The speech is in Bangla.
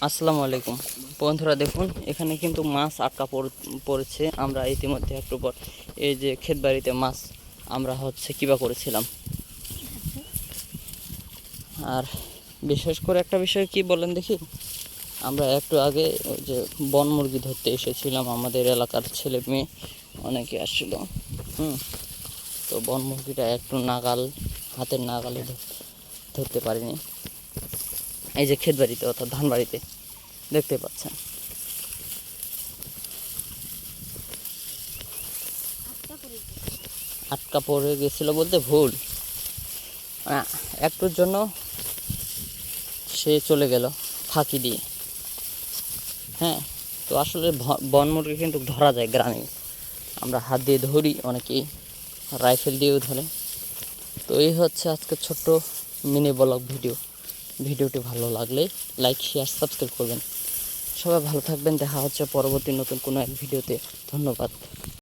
আসসালামু আলাইকুম বন্ধুরা, দেখুন এখানে কিন্তু মাছ আটকা পড়েছে। আমরা ইতিমধ্যে একটু পর এই যে ক্ষেত বাড়িতে মাছ আমরা কিবা করেছিলাম। আর বিশেষ করে একটা বিষয় কি বলেন দেখি, আমরা একটু আগে ওই যে বন মুরগি ধরতে এসেছিলাম, আমাদের এলাকার ছেলে মেয়ে অনেকে আসছিল। তো বন মুরগিটা একটু হাতের নাগালে ধরতে পারিনি। এই যে ক্ষেত বাড়িতে অর্থাৎ ধান বাড়িতে দেখতে পাচ্ছেন, আটকা পড়ে গেছিলো বলতে ভুল, একটুর জন্য সে চলে গেল ফাঁকি দিয়ে। হ্যাঁ, তো আসলে বন মুরগি কিন্তু ধরা যায় গ্রামে, আমরা হাত দিয়ে ধরি, অনেকেই রাইফেল দিয়েও ধরে। তো এই হচ্ছে আজকে ছোট্ট মিনি ব্লগ ভিডিওটি ভালো লাগলে লাইক শেয়ার সাবস্ক্রাইব করবেন। সবাই ভালো থাকবেন, দেখা হচ্ছে পরবর্তী নতুন কোনো এক ভিডিওতে। ধন্যবাদ।